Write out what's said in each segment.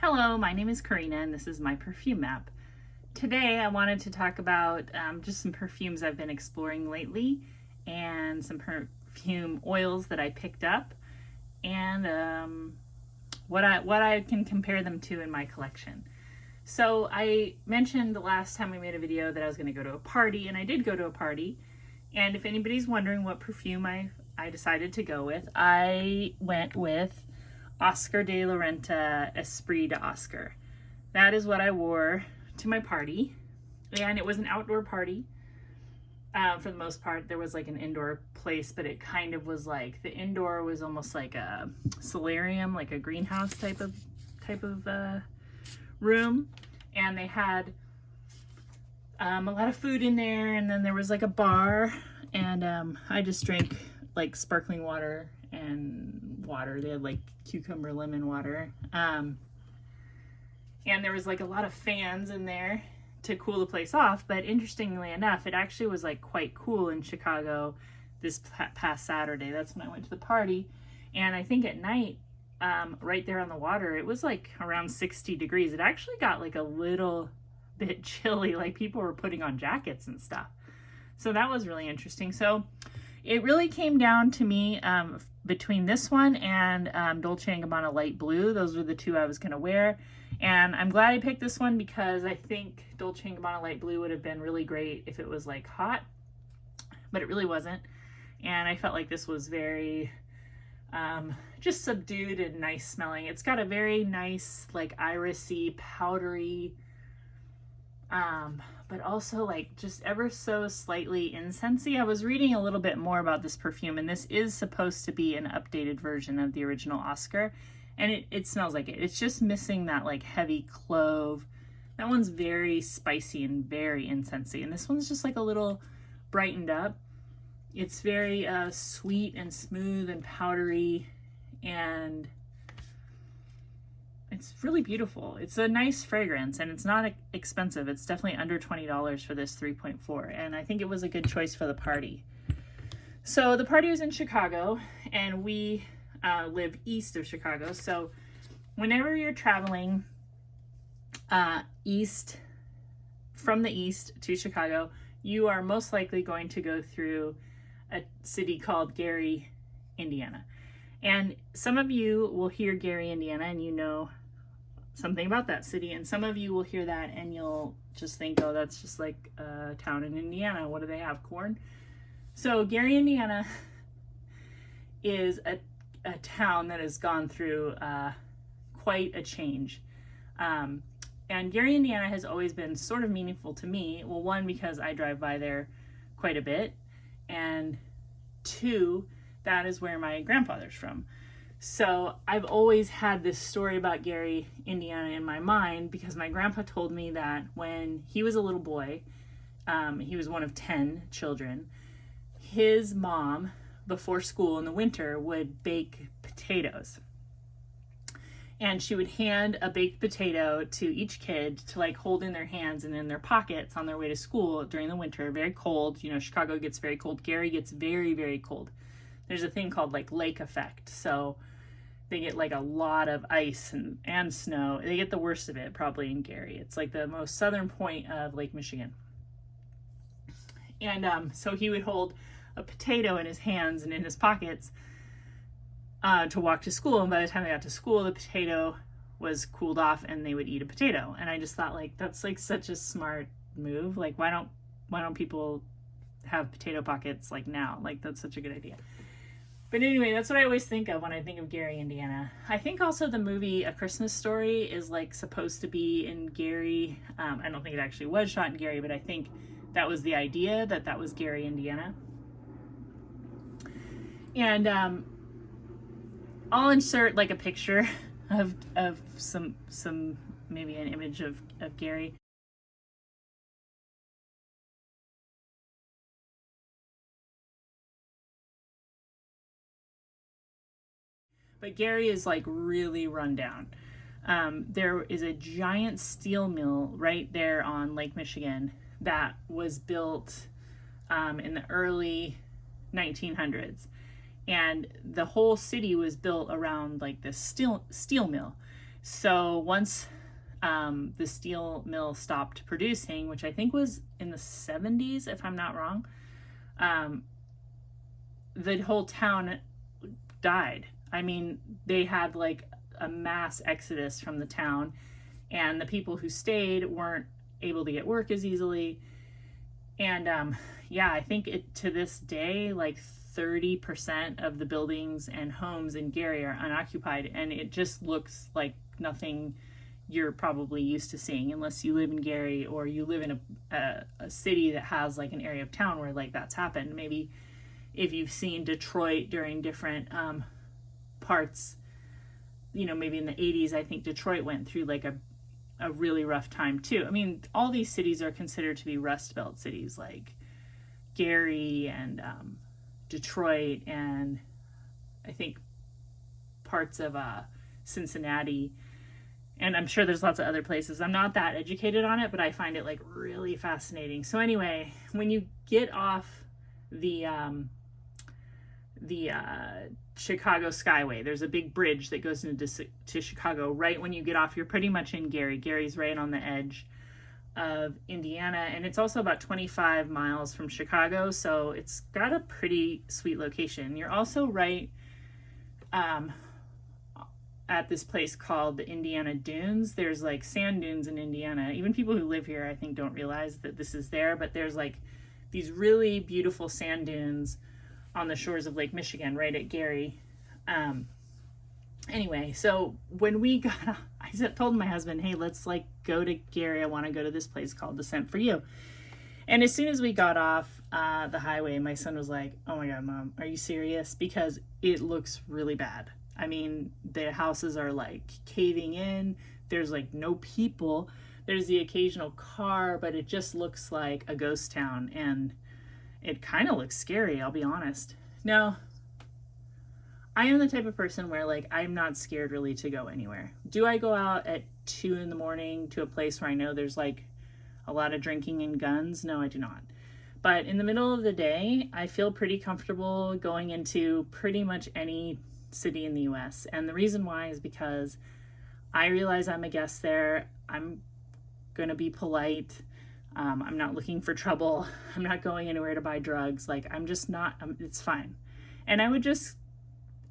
Hello, my name is Karina and this is my perfume map. Today I wanted to talk about just some perfumes I've been exploring lately and some perfume oils that I picked up and what I can compare them to in my collection. So I mentioned the last time we made a video that I was going to go to a party, and I did go to a party. And if anybody's wondering what perfume I decided to go with, I went with Oscar de la Renta Esprit de Oscar. That is what I wore to my party, and it was an outdoor party. For the most part, there was like an indoor place, but it kind of was like, the indoor was almost like a solarium, like a greenhouse type of room, and they had a lot of food in there, and then there was like a bar, and I just drank like sparkling water and water. They had like cucumber lemon water, and there was like a lot of fans in there to cool the place off. But interestingly enough, it actually was like quite cool in Chicago this past Saturday. That's when I went to the party, and I think at night, right there on the water, it was like around 60 degrees. It actually got like a little bit chilly, like people were putting on jackets and stuff. So that was really interesting. So it really came down to me between this one and Dolce & Gabbana Light Blue. Those were the two I was going to wear. And I'm glad I picked this one because I think Dolce & Gabbana Light Blue would have been really great if it was like hot, but it really wasn't. And I felt like this was very just subdued and nice smelling. It's got a very nice like irisy, powdery, but also like just ever so slightly incensey. I was reading a little bit more about this perfume, and this is supposed to be an updated version of the original Oscar, and it smells like it. It's just missing that like heavy clove. That one's very spicy and very incensey, and this one's just like a little brightened up. It's very sweet and smooth and powdery, and it's really beautiful. It's a nice fragrance, and it's not expensive. It's definitely under $20 for this 3.4, and I think it was a good choice for the party. So the party was in Chicago, and we live east of Chicago. So whenever you're traveling from the east to Chicago, you are most likely going to go through a city called Gary, Indiana. And some of you will hear Gary, Indiana, and you know something about that city. And some of you will hear that and you'll just think, oh, that's just like a town in Indiana. What do they have? Corn? So Gary, Indiana is a town that has gone through quite a change. And Gary, Indiana has always been sort of meaningful to me. Well, one, because I drive by there quite a bit. And two, that is where my grandfather's from. So I've always had this story about Gary, Indiana in my mind because my grandpa told me that when he was a little boy, he was one of 10 children, his mom, before school in the winter, would bake potatoes. And she would hand a baked potato to each kid to like hold in their hands and in their pockets on their way to school during the winter. Very cold. You know, Chicago gets very cold. Gary gets very, very cold. There's a thing called like lake effect. So they get like a lot of ice and snow. They get the worst of it probably in Gary. It's like the most southern point of Lake Michigan. And so he would hold a potato in his hands and in his pockets to walk to school. And by the time they got to school, the potato was cooled off and they would eat a potato. And I just thought like, that's like such a smart move. Like, why don't people have potato pockets like now? Like, that's such a good idea. But anyway, that's what I always think of when I think of Gary, Indiana. I think also the movie A Christmas Story is like supposed to be in Gary. I don't think it actually was shot in Gary, but I think that was the idea, that was Gary, Indiana. And I'll insert like a picture of some maybe an image of Gary. But Gary is like really run down. There is a giant steel mill right there on Lake Michigan that was built in the early 1900s. And the whole city was built around like this steel mill. So once the steel mill stopped producing, which I think was in the 70s, if I'm not wrong, the whole town died. I mean, they had like a mass exodus from the town, and the people who stayed weren't able to get work as easily. And yeah, I think to this day, like 30% of the buildings and homes in Gary are unoccupied, and it just looks like nothing you're probably used to seeing unless you live in Gary or you live in a city that has like an area of town where like that's happened. Maybe if you've seen Detroit during different parts, you know, maybe in the 80s, I think Detroit went through like a really rough time too. I mean, all these cities are considered to be Rust Belt cities, like Gary and Detroit, and I think parts of Cincinnati, and I'm sure there's lots of other places. I'm not that educated on it, but I find it like really fascinating. So anyway, when you get off the Chicago Skyway, there's a big bridge that goes into Chicago. Right when you get off, you're pretty much in Gary. Gary's right on the edge of Indiana, and it's also about 25 miles from Chicago, so it's got a pretty sweet location. You're also right at this place called the Indiana Dunes. There's like sand dunes in Indiana. Even people who live here, I think, don't realize that this is there, but there's like these really beautiful sand dunes on the shores of Lake Michigan, right at Gary. Anyway, so when we got, I told my husband, hey, let's like go to Gary. I want to go to this place called The Scent for You. And as soon as we got off the highway, my son was like, oh my God, Mom, are you serious? Because it looks really bad. I mean, the houses are like caving in. There's like no people. There's the occasional car, but it just looks like a ghost town. And it kind of looks scary, I'll be honest. Now, I am the type of person where like I'm not scared really to go anywhere. Do I go out at 2 in the morning to a place where I know there's like a lot of drinking and guns? No, I do not. But in the middle of the day, I feel pretty comfortable going into pretty much any city in the US. And the reason why is because I realize I'm a guest there. I'm going to be polite. I'm not looking for trouble. I'm not going anywhere to buy drugs. Like, I'm just not, it's fine. And I would just,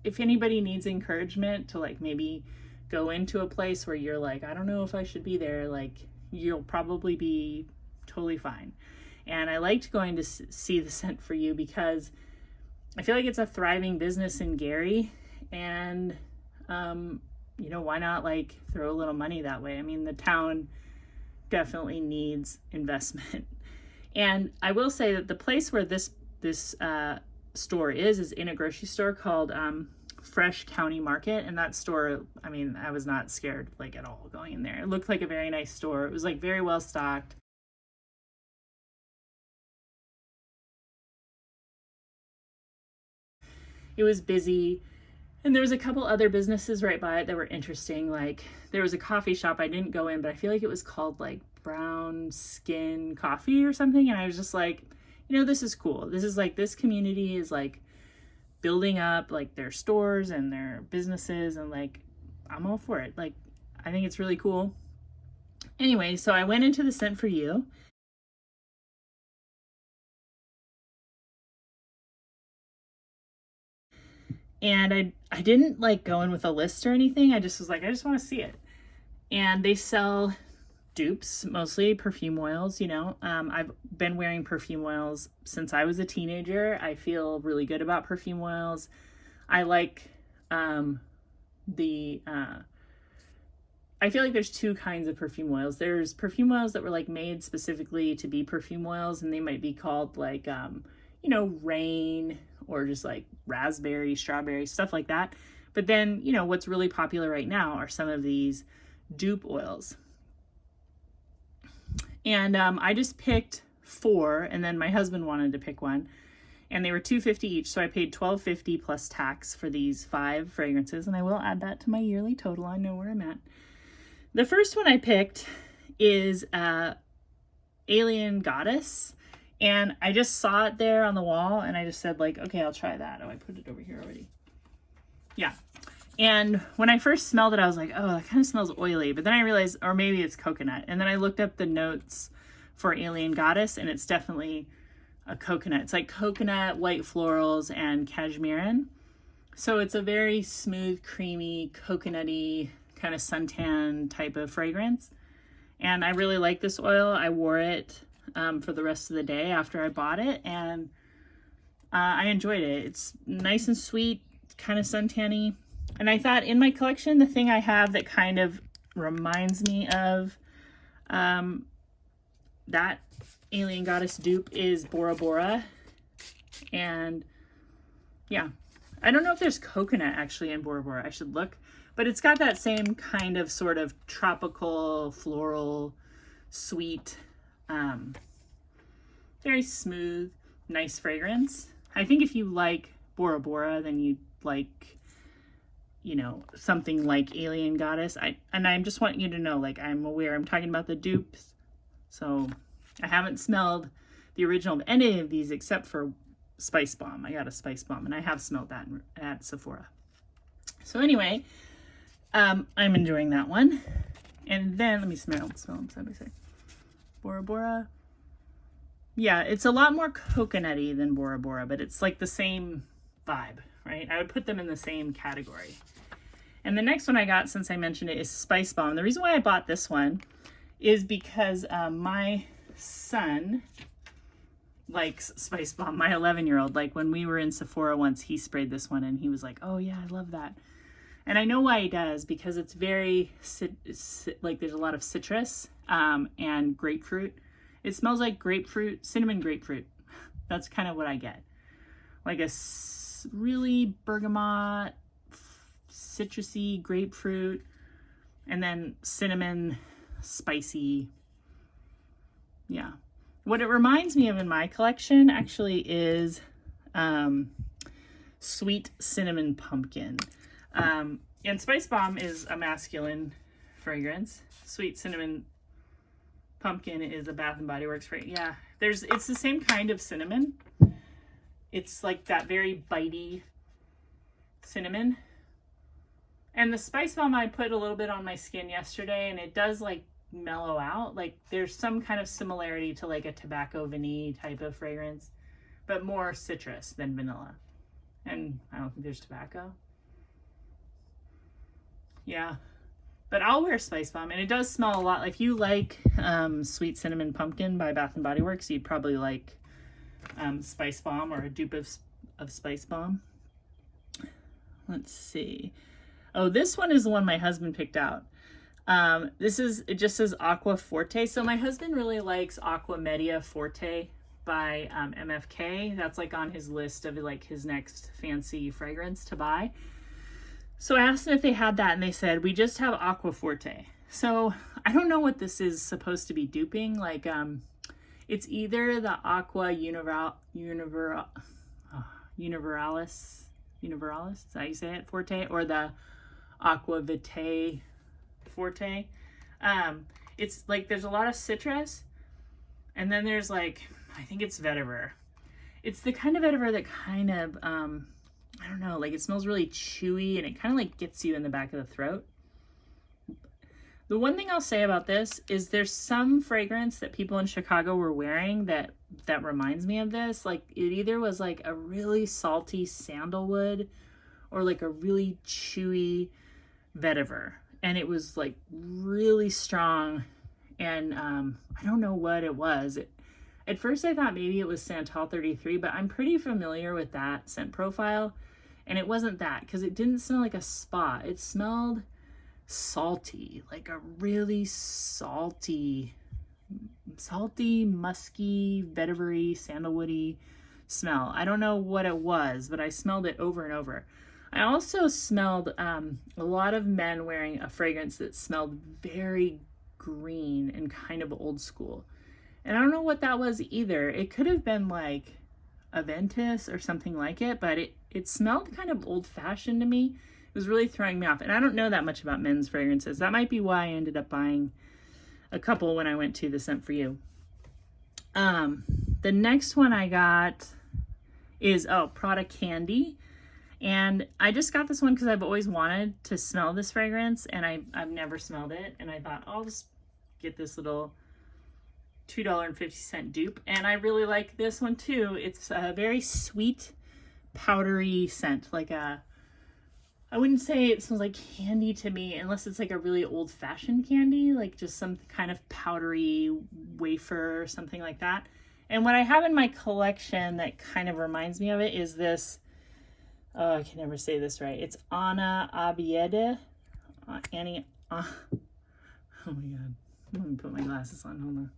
if anybody needs encouragement to like maybe go into a place where you're like, I don't know if I should be there, like you'll probably be totally fine. And I liked going to see The Scent for You because I feel like it's a thriving business in Gary, and you know, why not like throw a little money that way? I mean, the town definitely needs investment. And I will say that the place where this store is in a grocery store called Fresh County Market. And that store, I mean, I was not scared like at all going in there. It looked like a very nice store. It was like very well stocked. It was busy. And there was a couple other businesses right by it that were interesting. Like there was a coffee shop I didn't go in, but I feel like it was called like Brown Skin Coffee or something. And I was just like, you know, this is cool. This is like, this community is like building up like their stores and their businesses, and like, I'm all for it. Like, I think it's really cool. Anyway, so I went into The Scent for You. And I didn't like go in with a list or anything. I just was like, I just want to see it. And they sell dupes, mostly perfume oils, you know. I've been wearing perfume oils since I was a teenager. I feel really good about perfume oils. I like I feel like there's two kinds of perfume oils. There's perfume oils that were like made specifically to be perfume oils, and they might be called like you know, Rain, or just like raspberry, strawberry, stuff like that. But then, you know, what's really popular right now are some of these dupe oils. And I just picked 4, and then my husband wanted to pick one, and they were $2.50 each. So I paid $12.50 plus tax for these 5 fragrances, and I will add that to my yearly total. I know where I'm at. The first one I picked is Alien Goddess. And I just saw it there on the wall, and I just said like, okay, I'll try that. Oh, I put it over here already. Yeah. And when I first smelled it, I was like, oh, that kind of smells oily. But then I realized, or maybe it's coconut. And then I looked up the notes for Alien Goddess, and it's definitely a coconut. It's like coconut, white florals, and cashmerean. So it's a very smooth, creamy, coconutty, kind of suntan type of fragrance. And I really like this oil. I wore it for the rest of the day after I bought it, and I enjoyed it. It's nice and sweet, kind of suntan-y. And I thought in my collection, the thing I have that kind of reminds me of that Alien Goddess dupe is Bora Bora. And yeah, I don't know if there's coconut actually in Bora Bora. I should look. But it's got that same kind of sort of tropical, floral, sweet, very smooth, nice fragrance. I think if you like Bora Bora, then you'd like, you know, something like Alien Goddess. And I just want you to know, like, I'm aware I'm talking about the dupes. So I haven't smelled the original of any of these except for Spicebomb. I got a Spicebomb, and I have smelled that at Sephora. So anyway, I'm enjoying that one. And then, let me smell them side by side. Bora Bora. Yeah, it's a lot more coconutty than Bora Bora, but it's like the same vibe, right? I would put them in the same category. And the next one I got, since I mentioned it, is Spicebomb. The reason why I bought this one is because my son likes Spicebomb, my 11-year-old. Like when we were in Sephora once, he sprayed this one and he was like, oh yeah, I love that. And I know why he does, because it's very, like there's a lot of citrus and grapefruit. It smells like grapefruit, cinnamon grapefruit. That's kind of what I get. Like a really bergamot, citrusy grapefruit, and then cinnamon, spicy. Yeah. What it reminds me of in my collection actually is sweet cinnamon pumpkin. And Spicebomb is a masculine fragrance. Sweet cinnamon pumpkin is a Bath and Body Works fragrance. Yeah, it's the same kind of cinnamon. It's like that very bitey cinnamon. And the Spicebomb, I put a little bit on my skin yesterday, and it does like mellow out. Like there's some kind of similarity to like a tobacco vanille type of fragrance, but more citrus than vanilla. And I don't think there's tobacco. Yeah, but I'll wear Spicebomb, and it does smell a lot. If you like Sweet Cinnamon Pumpkin by Bath and Body Works, you'd probably like Spicebomb or a dupe of Spicebomb. Let's see. Oh, this one is the one my husband picked out. It just says Aqua Forte. So my husband really likes Aqua Media Forte by MFK. That's like on his list of like his next fancy fragrance to buy. So I asked them if they had that, and they said, we just have Aqua Forte. So I don't know what this is supposed to be duping. Like, it's either the Aqua Universalis, is that how you say it, Forte, or the Aqua Vitae Forte. It's like, there's a lot of citrus, and then there's like, I think it's vetiver. It's the kind of vetiver that kind of, I don't know, like it smells really chewy, and it kind of like gets you in the back of the throat. The one thing I'll say about this is there's some fragrance that people in Chicago were wearing that reminds me of this. Like it either was like a really salty sandalwood or like a really chewy vetiver. And it was like really strong. And I don't know what it was. At first I thought maybe it was Santal 33, but I'm pretty familiar with that scent profile. And it wasn't that, because it didn't smell like a spa. It smelled salty, like a really salty, musky, vetiver-y, sandalwoody smell. I don't know what it was, but I smelled it over and over. I also smelled a lot of men wearing a fragrance that smelled very green and kind of old school. And I don't know what that was either. It could have been like Aventus or something like it, but it smelled kind of old-fashioned to me. It was really throwing me off. And I don't know that much about men's fragrances. That might be why I ended up buying a couple when I went to the Scent For You. The next one I got is, Prada Candy. And I just got this one because I've always wanted to smell this fragrance, and I've never smelled it. And I thought, I'll just get this little $2.50 dupe. And I really like this one too. It's a very sweet, powdery scent. Like a, I wouldn't say it smells like candy to me, unless it's like a really old-fashioned candy, like just some kind of powdery wafer or something like that. And what I have in my collection that kind of reminds me of it is this, oh, I can never say this right. It's Anna Abiede. Oh my God. Let me put my glasses on. Hold on.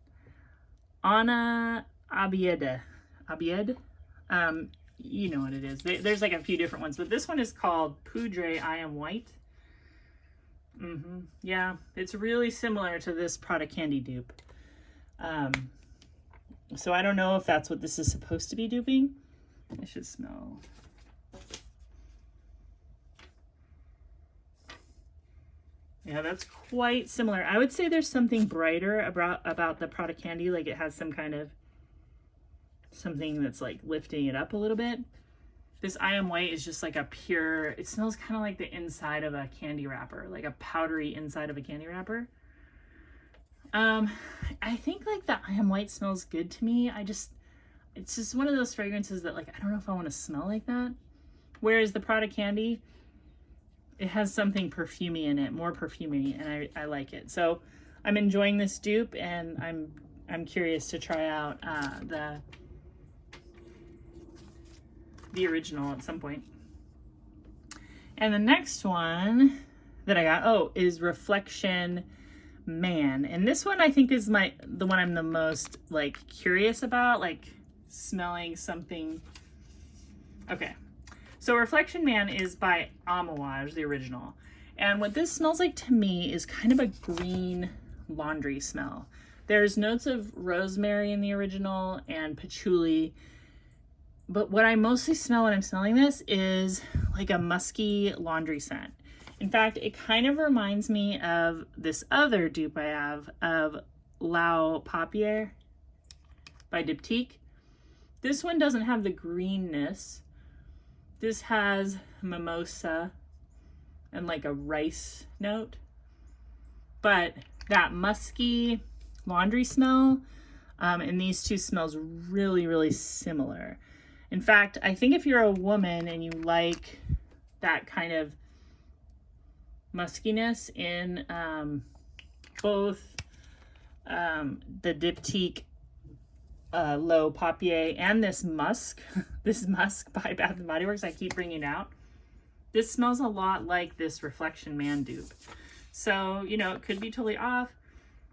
Anna Abiede. Abiede? You know what it is. There's like a few different ones, but this one is called Poudree I Am White. Yeah, it's really similar to this Prada Candy dupe. So I don't know if that's what this is supposed to be duping. I should smell. Yeah, that's quite similar. I would say there's something brighter about the Prada Candy. Like it has some kind of something that's like lifting it up a little bit. This I Am White is just like a pure, it smells kind of like the inside of a candy wrapper, like a powdery inside of a candy wrapper. I think like the I Am White smells good to me. It's just one of those fragrances that like, I don't know if I want to smell like that. Whereas the Prada Candy, it has something perfumey in it, more perfumey, and I like it. So I'm enjoying this dupe, and I'm curious to try out the original at some point. And the next one that I got, is Reflection Man. And this one I think is the one I'm the most like curious about, like smelling something. Okay. So Reflection Man is by Amouage, the original. And what this smells like to me is kind of a green laundry smell. There's notes of rosemary in the original and patchouli. But what I mostly smell when I'm smelling this is like a musky laundry scent. In fact, it kind of reminds me of this other dupe I have of L'Eau Papier by Diptyque. This one doesn't have the greenness. This has mimosa and like a rice note. But that musky laundry smell and these two smells really, really similar. In fact, I think if you're a woman and you like that kind of muskiness in both the Diptyque L'Eau Papier and this Musk, by Bath & Body Works I keep bringing out, this smells a lot like this Reflection Man dupe. So, you know, it could be totally off.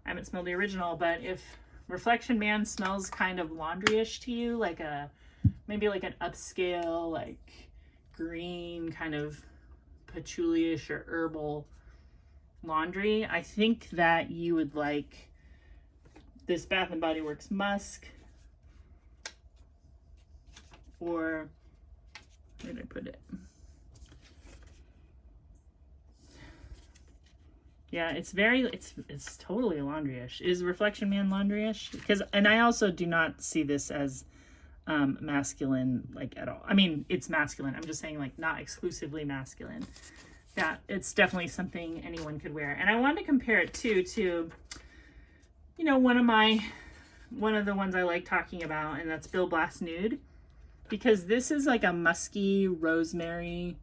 I haven't smelled the original, but if Reflection Man smells kind of laundry-ish to you, like maybe like an upscale, like green kind of patchouli-ish or herbal laundry, I think that you would like this Bath & Body Works Musk, or where did I put it? Yeah, it's totally laundry-ish. Is Reflection Man laundry-ish? And I also do not see this as masculine, like at all. I mean, it's masculine. I'm just saying, like, not exclusively masculine. That it's definitely something anyone could wear. And I wanted to compare it too to, you know, one of the ones I like talking about, and that's Blass Nude, because this is like a musky rosemary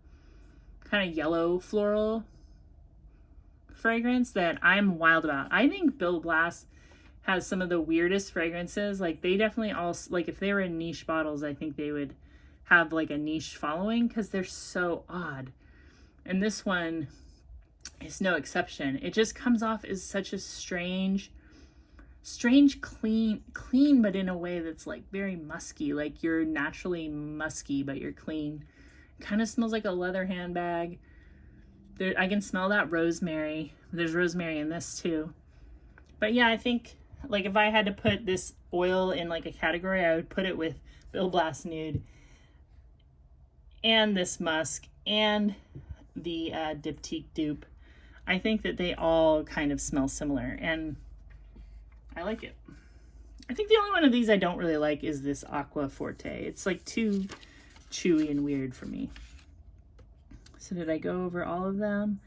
kind of yellow floral fragrance that I'm wild about. I think Blass has some of the weirdest fragrances. Like they definitely all, like if they were in niche bottles, I think they would have like a niche following because they're so odd. And this one is no exception. It just comes off as such a strange clean, but in a way that's like very musky. Like you're naturally musky, but you're clean. Kind of smells like a leather handbag. I can smell that rosemary. There's rosemary in this too. But yeah, I think like if I had to put this oil in like a category, I would put it with Blass Nude and this Musk and the Diptyque dupe. I think that they all kind of smell similar and I like it. I think the only one of these I don't really like is this Aqua Forte. It's like too chewy and weird for me. So did I go over all of them?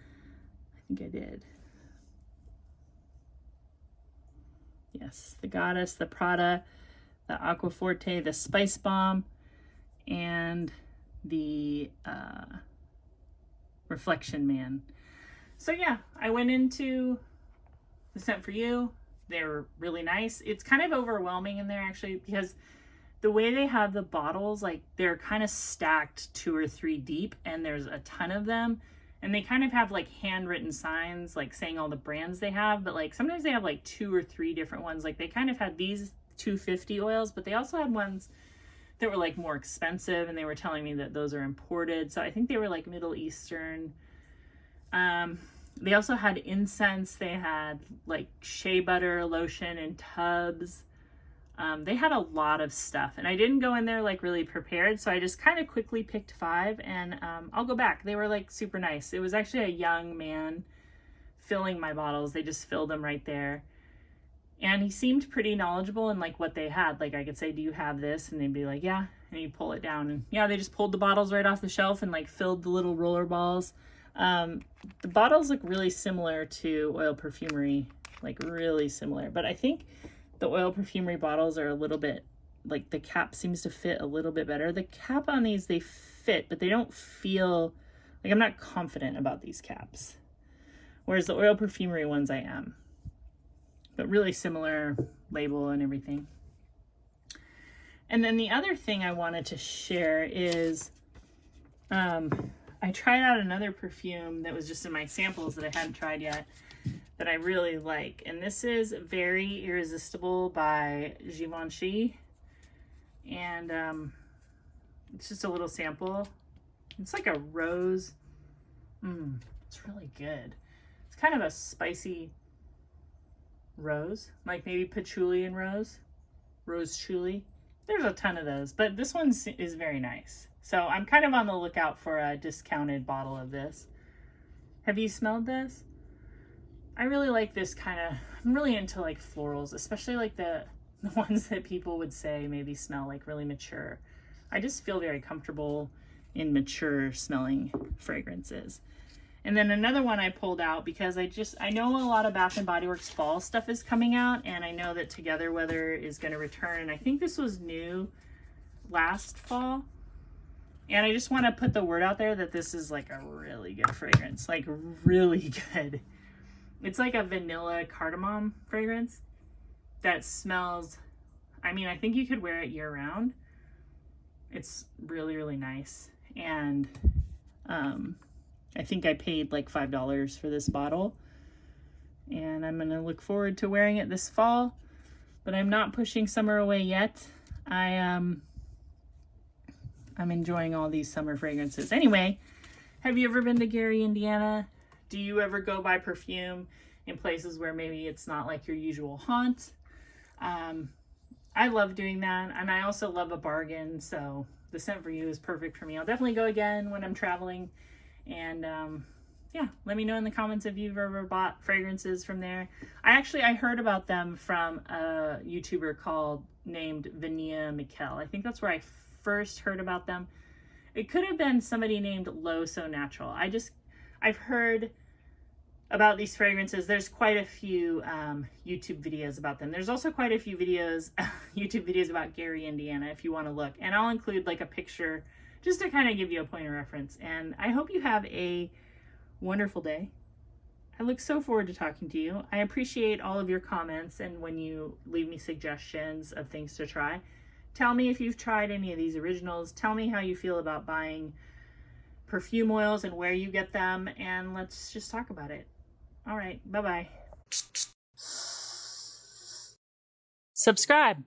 I think I did. Yes, the Goddess, the Prada, the Aqua Forte, the Spicebomb, and the Reflection Man. So yeah, I went into the Scent for You. They're really nice. It's kind of overwhelming in there actually, because the way they have the bottles, like they're kind of stacked 2 or 3 deep, and there's a ton of them. And they kind of have like handwritten signs, like saying all the brands they have, but like sometimes they have like 2 or 3 different ones. Like they kind of had these 250 oils, but they also had ones that were like more expensive, and they were telling me that those are imported. So I think they were like Middle Eastern. They also had incense. They had like shea butter lotion in tubs. They had a lot of stuff, and I didn't go in there like really prepared, so I just kind of quickly picked 5, and I'll go back. They were like super nice. It was actually a young man filling my bottles. They just filled them right there, and he seemed pretty knowledgeable in like what they had. Like I could say, do you have this? And they'd be like, yeah, and he'd pull it down, and yeah, they just pulled the bottles right off the shelf and like filled the little roller balls. The bottles look really similar to Oil Perfumery, like really similar, but I think the Oil Perfumery bottles are a little bit, like the cap seems to fit a little bit better. The cap on these, they fit, but they don't feel, like I'm not confident about these caps. Whereas the Oil Perfumery ones I am. But really similar label and everything. And then the other thing I wanted to share is, I tried out another perfume that was just in my samples that I hadn't tried yet, that I really like. And this is Very Irresistible by Givenchy. And it's just a little sample. It's like a rose. It's really good. It's kind of a spicy rose, like maybe patchouli and rose chuli. There's a ton of those, but this one is very nice. So I'm kind of on the lookout for a discounted bottle of this. Have you smelled this? I really like this kind of, I'm really into like florals, especially like the ones that people would say maybe smell like really mature. I just feel very comfortable in mature smelling fragrances. And then another one I pulled out because I know a lot of Bath & Body Works fall stuff is coming out, and I know that Together Weather is going to return, and I think this was new last fall. And I just want to put the word out there that this is like a really good fragrance, like really good. It's like a vanilla cardamom fragrance that smells, I mean, I think you could wear it year round. It's really, really nice. And I think I paid like $5 for this bottle. And I'm going to look forward to wearing it this fall. But I'm not pushing summer away yet. I'm enjoying all these summer fragrances. Anyway, have you ever been to Gary, Indiana? Do you ever go buy perfume in places where maybe it's not like your usual haunt? I love doing that, and I also love a bargain, so the Scent for You is perfect for me. I'll definitely go again when I'm traveling, and yeah, let me know in the comments if you've ever bought fragrances from there. I heard about them from a YouTuber named Vania Mikkel. I think that's where I first heard about them. It could have been somebody named Low So Natural. I've heard about these fragrances. There's quite a few YouTube videos about them. There's also quite a few videos, YouTube videos about Gary, Indiana, if you want to look. And I'll include like a picture just to kind of give you a point of reference. And I hope you have a wonderful day. I look so forward to talking to you. I appreciate all of your comments and when you leave me suggestions of things to try. Tell me if you've tried any of these originals. Tell me how you feel about buying perfume oils and where you get them, and let's just talk about it. All right, bye-bye. Subscribe.